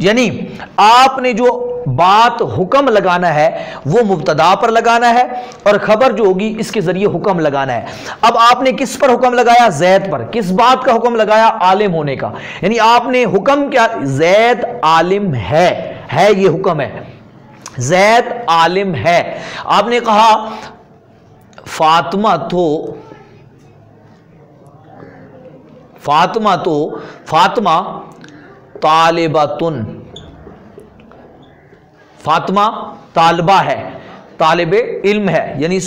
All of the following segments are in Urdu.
یعنی آپ نے جو بات حکم لگانا ہے وہ مبتدا پر لگانا ہے اور خبر جو ہوگی اس کے ذریعے حکم لگانا ہے. اب آپ نے کس پر حکم لگایا؟ زید پر. کس بات کا حکم لگایا؟ عالم ہونے کا. یعنی آپ نے حکم کیا؟ زید عالم ہے یہ حکم ہے. زید عالم ہے. آپ نے کہا فاطمہ طالباتن. فاطمہ طالبہ ہے، طالب علم ہے، یعنی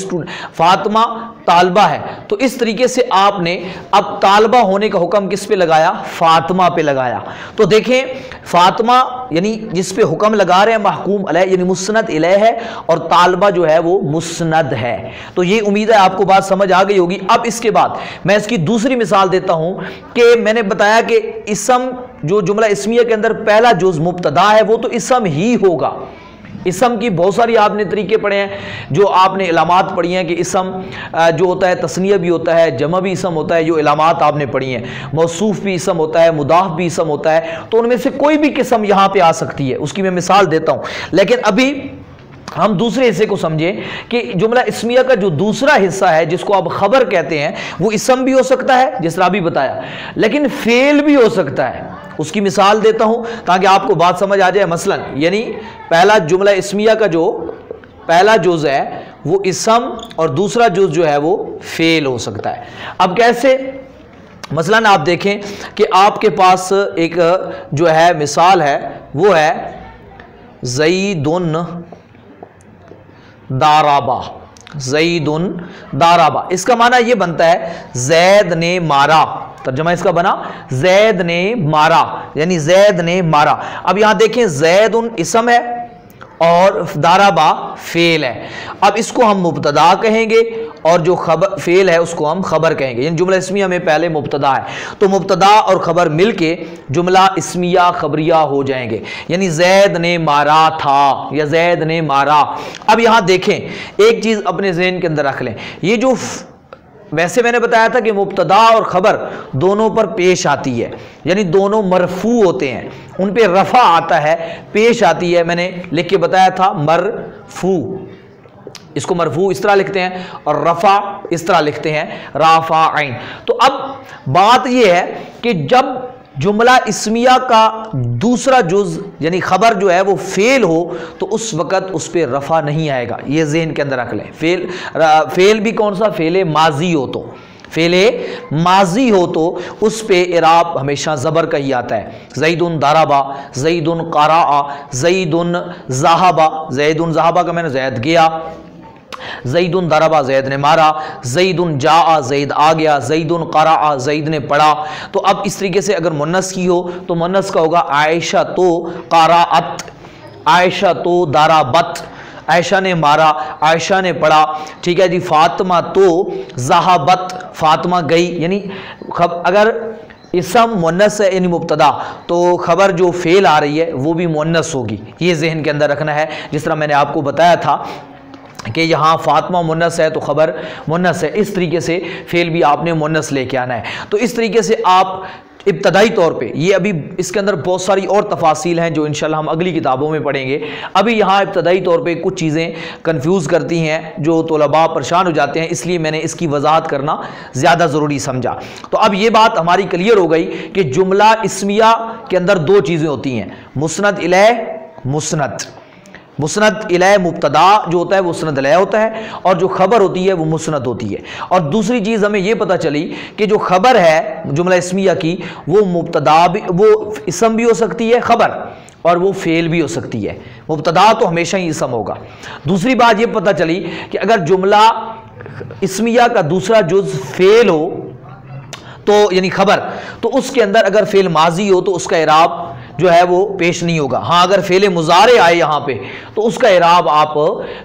فاطمہ طالبہ ہے. تو اس طریقے سے آپ نے اب طالبہ ہونے کا حکم کس پہ لگایا؟ فاطمہ پہ لگایا. تو دیکھیں فاطمہ یعنی جس پہ حکم لگا رہے ہیں محکوم علیہ یعنی مسند الیہ ہے، اور طالبہ جو ہے وہ مسند ہے. تو یہ امید ہے آپ کو بات سمجھ آ گئی ہوگی. اب اس کے بعد میں اس کی دوسری مثال دیتا ہوں کہ میں نے بتایا کہ اسم جو جملہ اسمیہ کے اندر پہلا جز مبتدا ہے وہ تو اسم ہی ہوگا. اسم کی بہت ساری آپ نے طریقے پڑھے ہیں، جو آپ نے علامات پڑھی ہیں کہ اسم جو ہوتا ہے تثنیہ بھی ہوتا ہے، جمع بھی اسم ہوتا ہے. جو علامات آپ نے پڑھی ہیں، موصوف بھی اسم ہوتا ہے، مضاف بھی اسم ہوتا ہے. تو ان میں سے کوئی بھی قسم یہاں پہ آ سکتی ہے، اس کی میں مثال دیتا ہوں. لیکن ابھی ہم دوسرے حصے کو سمجھیں کہ جملہ اسمیہ کا جو دوسرا حصہ ہے جس کو آپ خبر کہتے ہیں وہ اسم بھی ہو سکتا ہے جس طرح ابھی بتایا، لیکن فعل بھی ہو سکتا ہے. اس کی مثال دیتا ہوں تاکہ آپ کو بات سمجھ آ جائے. مثلا یعنی پہلا جملہ اسمیہ کا جو پہلا جز ہے وہ اسم اور دوسرا جز جو ہے وہ فعل ہو سکتا ہے. اب کیسے؟ مثلا آپ دیکھیں کہ آپ کے پاس ایک جو ہے مثال ہے وہ ہے زیدن دارابا. زیدن دارابا اس کا معنی یہ بنتا ہے زید نے مارا. ترجمہ اس کا بنا زید نے مارا، یعنی زید نے مارا. اب یہاں دیکھیں زید اسم ہے اور دارابا فعل ہے. اب اس کو ہم مبتدا کہیں گے اور جو خبر فعل ہے اس کو ہم خبر کہیں گے. یعنی جملہ اسمیہ میں پہلے مبتدا ہے تو مبتدا اور خبر مل کے جملہ اسمیہ خبریہ ہو جائیں گے. یعنی زید نے مارا تھا یا زید نے مارا. اب یہاں دیکھیں ایک چیز اپنے ذہن کے اندر رکھ لیں. یہ جو ویسے میں نے بتایا تھا کہ مبتدا اور خبر دونوں پر پیش آتی ہے، یعنی دونوں مرفوع ہوتے ہیں، ان پہ رفع آتا ہے، پیش آتی ہے. میں نے لکھ کے بتایا تھا مرفوع. اس کو مرفوع اس طرح لکھتے ہیں اور رفع اس طرح لکھتے ہیں رافعین. تو اب بات یہ ہے کہ جب جملہ اسمیہ کا دوسرا جز یعنی خبر جو ہے وہ فعل ہو تو اس وقت اس پہ رفع نہیں آئے گا. یہ ذہن کے اندر رکھ لیں. فعل بھی کون سا؟ فعل ماضی ہو تو فعل ماضی ہو تو اس پہ اعراب ہمیشہ زبر کا ہی آتا ہے. زیدن ضربا، زیدن قرأ، زیدن ذہبا. زیدن ذہبا کا میں نے زید گیا، زیدن ضربا زید نے مارا، زیدن جاء زید آ گیا، زیدن قرأ زید نے پڑھا. تو اب اس طریقے سے اگر مؤنث کی ہو تو مؤنث کا ہوگا عائشہ تو قرأت، عائشہ تو ضربت، عائشہ نے مارا، عائشہ نے پڑھا. ٹھیک ہے جی. فاطمہ تو ذہبت، فاطمہ گئی. یعنی اگر اسم مؤنث ہے یعنی مبتدا تو خبر جو فعل آ رہی ہے وہ بھی مؤنث ہوگی. یہ ذہن کے اندر رکھنا ہے. جس طرح میں نے آپ کو بتایا تھا کہ یہاں فاطمہ مؤنث ہے تو خبر مؤنث ہے، اس طریقے سے فعل بھی آپ نے مؤنث لے کے آنا ہے. تو اس طریقے سے آپ ابتدائی طور پہ یہ ابھی اس کے اندر بہت ساری اور تفاصیل ہیں جو انشاءاللہ ہم اگلی کتابوں میں پڑھیں گے. ابھی یہاں ابتدائی طور پہ کچھ چیزیں کنفیوز کرتی ہیں جو طلباء پریشان ہو جاتے ہیں، اس لیے میں نے اس کی وضاحت کرنا زیادہ ضروری سمجھا. تو اب یہ بات ہماری کلیئر ہو گئی کہ جملہ اسمیہ کے اندر دو چیزیں ہوتی ہیں، مسند الیہ، مسند الیہ مبتدا جو ہوتا ہے وہ مسند الیہ ہوتا ہے اور جو خبر ہوتی ہے وہ مسند ہوتی ہے. اور دوسری چیز ہمیں یہ پتہ چلی کہ جو خبر ہے جملہ اسمیہ کی وہ مبتدا بھی، وہ اسم بھی ہو سکتی ہے خبر، اور وہ فعل بھی ہو سکتی ہے. مبتدا تو ہمیشہ ہی اسم ہوگا. دوسری بات یہ پتہ چلی کہ اگر جملہ اسمیہ کا دوسرا جز فعل ہو تو یعنی خبر، تو اس کے اندر اگر فعل ماضی ہو تو اس کا اعراب جو ہے وہ پیش نہیں ہوگا. ہاں اگر فعل مضارع آئے یہاں پہ تو اس کا اعراب آپ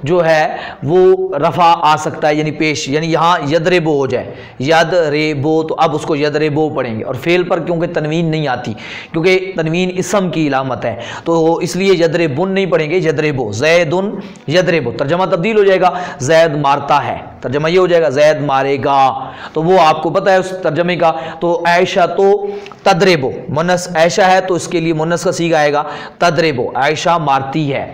جو ہے وہ رفع آ سکتا ہے، یعنی پیش. یعنی یہاں یضربو ہو جائے یضربو تو اب اس کو یضربو پڑھیں گے. اور فعل پر کیونکہ تنوین نہیں آتی، کیونکہ تنوین اسم کی علامت ہے تو اس لیے یضربن نہیں پڑھیں گے، یضربو. زیدن یضربو ترجمہ تبدیل ہو جائے گا زید مارتا ہے. ترجمہ یہ ہو جائے گا زید مارے گا، تو وہ آپ کو پتہ ہے اس ترجمے کا. تو عائشہ تو تضرب، مؤنث عائشہ ہے تو اس کے لیے مؤنث کا صیغہ آئے گا تضرب، عائشہ مارتی ہے.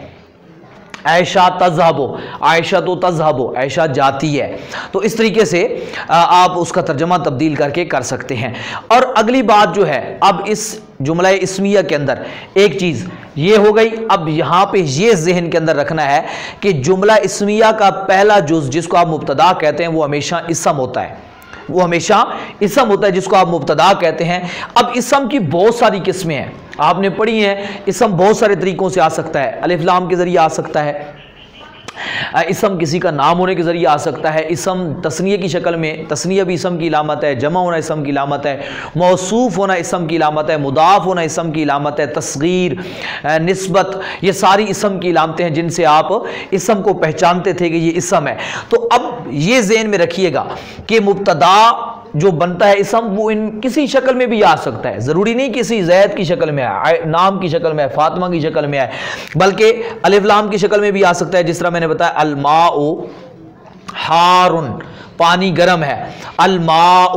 عائشہ تذہب، عائشہ تو تذہب، عائشہ جاتی ہے. تو اس طریقے سے آپ اس کا ترجمہ تبدیل کر کے کر سکتے ہیں. اور اگلی بات جو ہے، اب اس جملہ اسمیہ کے اندر ایک چیز یہ ہو گئی. اب یہاں پہ یہ ذہن کے اندر رکھنا ہے کہ جملہ اسمیہ کا پہلا جز جس کو آپ مبتدا کہتے ہیں وہ ہمیشہ اسم ہوتا ہے، وہ ہمیشہ اسم ہوتا ہے جس کو آپ مبتدا کہتے ہیں. اب اسم کی بہت ساری قسمیں ہیں، آپ نے پڑھی ہیں. اسم بہت سارے طریقوں سے آ سکتا ہے، الف لام کے ذریعے آ سکتا ہے، اسم کسی کا نام ہونے کے ذریعے آ سکتا ہے، اسم تثنیہ کی شکل میں، تثنیہ بھی اسم کی علامت ہے، جمع ہونا اسم کی علامت ہے، موصوف ہونا اسم کی علامت ہے، مضاف ہونا اسم کی علامت ہے، تصغیر، نسبت، یہ ساری اسم کی علامتیں ہیں جن سے آپ اسم کو پہچانتے تھے کہ یہ اسم ہے. تو اب یہ ذہن میں رکھیے گا کہ مبتدا جو بنتا ہے اسم وہ ان کسی شکل میں بھی آ سکتا ہے، ضروری نہیں کسی زید کی شکل میں آئے، نام کی شکل میں آئے، فاطمہ کی شکل میں آئے، بلکہ الف لام کی شکل میں بھی آ سکتا ہے. جس طرح میں نے بتایا الماء حارن، پانی گرم ہے، الماء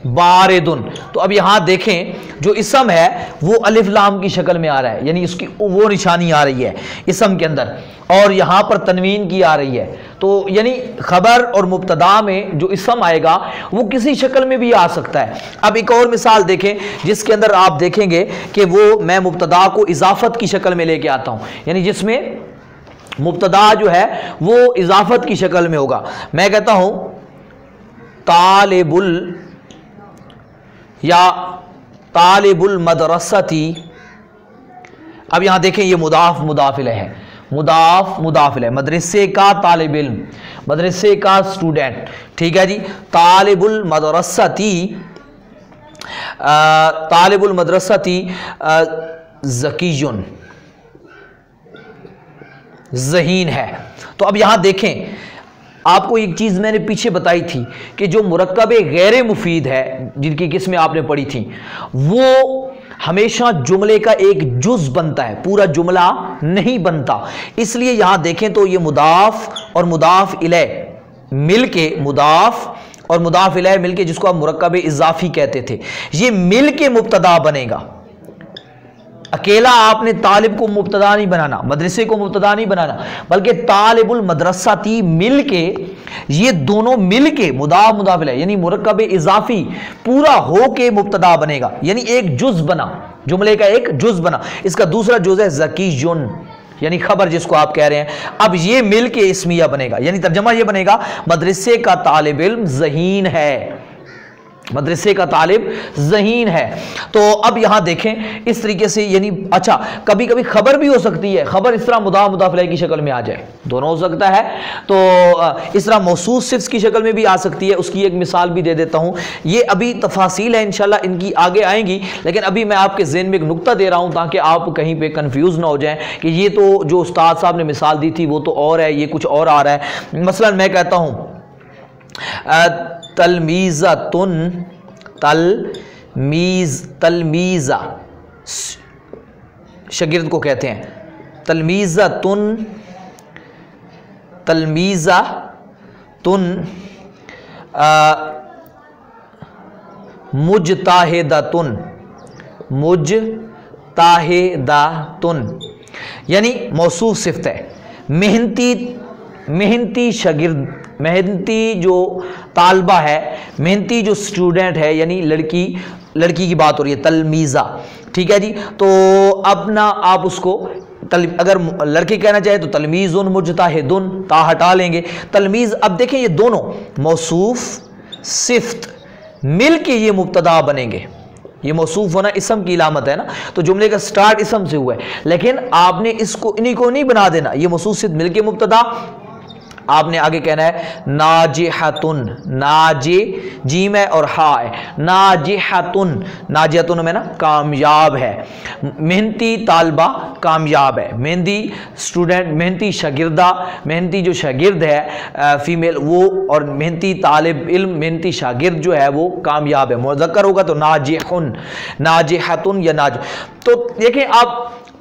باردن. تو اب یہاں دیکھیں جو اسم ہے وہ الف لام کی شکل میں آ رہا ہے، یعنی اس کی وہ نشانی آ رہی ہے اسم کے اندر، اور یہاں پر تنوین کی آ رہی ہے. تو یعنی خبر اور مبتدا میں جو اسم آئے گا وہ کسی شکل میں بھی آ سکتا ہے. اب ایک اور مثال دیکھیں جس کے اندر آپ دیکھیں گے کہ وہ میں مبتدا کو اضافت کی شکل میں لے کے آتا ہوں، یعنی جس میں مبتدا جو ہے وہ اضافت کی شکل میں ہوگا. میں کہتا ہوں طالب یا طالب المدرستی. اب یہاں دیکھیں یہ مضاف مضاف الیہ ہے، مضاف مضاف الیہ، مدرسے کا طالب علم، مدرسے کا اسٹوڈنٹ. ٹھیک ہے جی. طالب المدرستی، طالب المدرستی ذکیٌ، ذہین ہے. تو اب یہاں دیکھیں آپ کو ایک چیز میں نے پیچھے بتائی تھی کہ جو مرکب غیر مفید ہے جن کی قسمیں آپ نے پڑھی تھیں وہ ہمیشہ جملے کا ایک جز بنتا ہے، پورا جملہ نہیں بنتا. اس لیے یہاں دیکھیں تو یہ مضاف اور مضاف الیہ مل کے، مضاف اور مضاف الیہ مل کے جس کو آپ مرکب اضافی کہتے تھے، یہ مل کے مبتدا بنے گا. اکیلا آپ نے طالب کو مبتدا نہیں بنانا، مدرسے کو مبتدا نہیں بنانا، بلکہ طالب المدرستی مل کے، یہ دونوں مل کے مضاف مضاف الیہ یعنی مرکب اضافی پورا ہو کے مبتدا بنے گا، یعنی ایک جز بنا، جملے کا ایک جز بنا. اس کا دوسرا جز ہے ذکیٌ، یعنی خبر جس کو آپ کہہ رہے ہیں. اب یہ مل کے اسمیہ بنے گا، یعنی ترجمہ یہ بنے گا مدرسے کا طالب علم ذہین ہے، مدرسے کا طالب ذہین ہے. تو اب یہاں دیکھیں اس طریقے سے، یعنی اچھا کبھی کبھی خبر بھی ہو سکتی ہے، خبر اس طرح مضاف مضاف الیہ کی شکل میں آ جائے، دونوں ہو سکتا ہے. تو اس طرح موصوف صفت کی شکل میں بھی آ سکتی ہے. اس کی ایک مثال بھی دے دیتا ہوں، یہ ابھی تفاصیل ہے انشاءاللہ ان کی آگے آئیں گی، لیکن ابھی میں آپ کے ذہن میں ایک نقطہ دے رہا ہوں تاکہ آپ کہیں پہ کنفیوز نہ ہو جائیں کہ یہ تو جو استاد صاحب نے مثال دی تھی وہ تو اور ہے، یہ کچھ اور آ رہا ہے. مثلا میں کہتا ہوں تلمیذۃ، تلمیذہ شاگرد کو کہتے ہیں، تلمیذۃ، تلمیذۃ مجتہدۃ، مجتہدۃ یعنی موصوف صفت ہے. محنتی، محنتی شاگرد، محنتی جو طالبہ ہے، محنتی جو اسٹوڈنٹ ہے، یعنی لڑکی کی بات ہو رہی ہے، تلمیذہ. ٹھیک ہے جی. تو اپنا آپ اس کو اگر لڑکی کہنا چاہے تو تلمیذ مجتہد، تا ہٹا لیں گے تلمیذ. اب دیکھیں یہ دونوں موصوف صفت مل کے یہ مبتدا بنیں گے. یہ موصوف ہونا اسم کی علامت ہے نا، تو جملے کا سٹارٹ اسم سے ہوا ہے، لیکن آپ نے اس کو انہی کو نہیں بنا دینا. یہ موصوف صفت مل کے مبتدا، آپ نے آگے کہنا ہے ناجحتن، ناجے جیم ہے اور ہا ہے، ناجحتن، ناجحتن میں نا کامیاب ہے، محنتی طالبہ کامیاب ہے، محنتی اسٹوڈنٹ، محنتی شاگردہ، محنتی جو شاگرد ہے فیمیل وہ، اور محنتی طالب علم، محنتی شاگرد جو ہے وہ کامیاب ہے. مذکر ہوگا تو ناجحن، ناجحتن یا ناج. تو دیکھیں آپ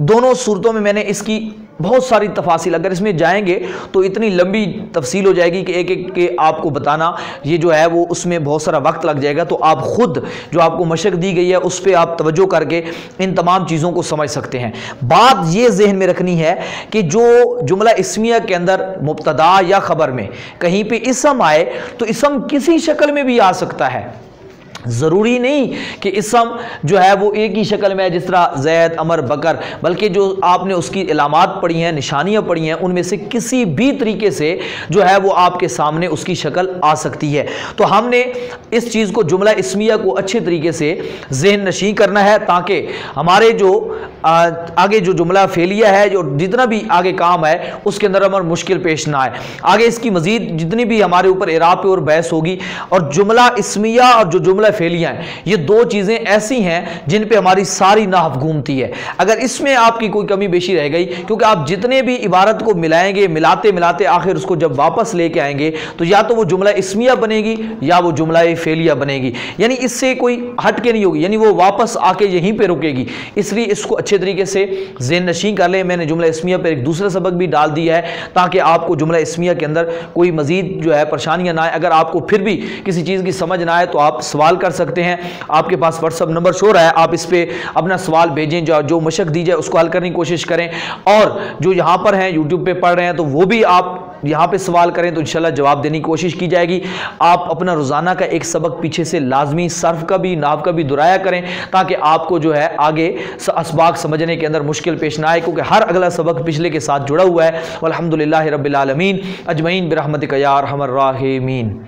دونوں صورتوں میں میں نے اس کی بہت ساری تفاصیل، اگر اس میں جائیں گے تو اتنی لمبی تفصیل ہو جائے گی کہ ایک ایک کے آپ کو بتانا یہ جو ہے وہ اس میں بہت سارا وقت لگ جائے گا. تو آپ خود جو آپ کو مشق دی گئی ہے اس پہ آپ توجہ کر کے ان تمام چیزوں کو سمجھ سکتے ہیں. بات یہ ذہن میں رکھنی ہے کہ جو جملہ اسمیہ کے اندر مبتدا یا خبر میں کہیں پہ اسم آئے تو اسم کسی شکل میں بھی آ سکتا ہے. ضروری نہیں کہ اسم جو ہے وہ ایک ہی شکل میں ہے جس طرح زید، عمر، بکر، بلکہ جو آپ نے اس کی علامات پڑھی ہیں، نشانیاں پڑھی ہیں، ان میں سے کسی بھی طریقے سے جو ہے وہ آپ کے سامنے اس کی شکل آ سکتی ہے. تو ہم نے اس چیز کو جملہ اسمیہ کو اچھے طریقے سے ذہن نشین کرنا ہے تاکہ ہمارے جو آگے جو جملہ فعلیہ ہے، جو جتنا بھی آگے کام ہے اس کے اندر ہمیں مشکل پیش نہ آئے. آگے اس کی مزید جتنی بھی ہمارے اوپر اعراب پہ اور بحث ہوگی. اور جملہ اسمیہ اور جو جملہ فعلیہ ہیں یہ دو چیزیں ایسی ہیں جن پہ ہماری ساری نحو گھومتی ہے. اگر اس میں آپ کی کوئی کمی بیشی رہ گئی، کیونکہ آپ جتنے بھی عبارت کو ملائیں گے، ملاتے ملاتے آخر اس کو جب واپس لے کے آئیں گے تو یا تو وہ جملہ اسمیہ بنے گی یا وہ جملہ فعلیہ بنے گی، یعنی اس سے کوئی ہٹ کے نہیں ہوگی، یعنی وہ واپس آ کے یہیں پہ رکے گی. اس لیے اس کو اچھے طریقے سے ذہن نشین کر لیں. میں نے جملہ اسمیہ پر ایک دوسرا سبق بھی ڈال دیا ہے تاکہ آپ کو جملہ اسمیہ کے اندر کوئی مزید جو ہے پریشانیاں نہ آئے. اگر آپ کو پھر بھی کسی چیز کی سمجھ نہ آئے تو آپ سوال کر سکتے ہیں. آپ کے پاس واٹس ایپ نمبر شو رہا ہے، آپ اس پہ اپنا سوال بھیجیں، جو مشق دی جائے اس کو حل کرنے کی کوشش کریں. اور جو یہاں پر ہیں یوٹیوب پہ پڑھ رہے ہیں تو وہ بھی آپ یہاں پہ سوال کریں تو انشاءاللہ جواب دینے کی کوشش کی جائے گی. آپ اپنا روزانہ کا ایک سبق پیچھے سے لازمی صرف کا بھی نحو کا بھی دہرایا کریں تاکہ آپ کو جو ہے آگے اسباق سمجھنے کے اندر مشکل پیش نہ آئے، کیونکہ ہر اگلا سبق پچھلے کے ساتھ جڑا ہوا ہے. والحمدللہ رب العالمین اجمعین برحمتک یا ارحم الراحمین.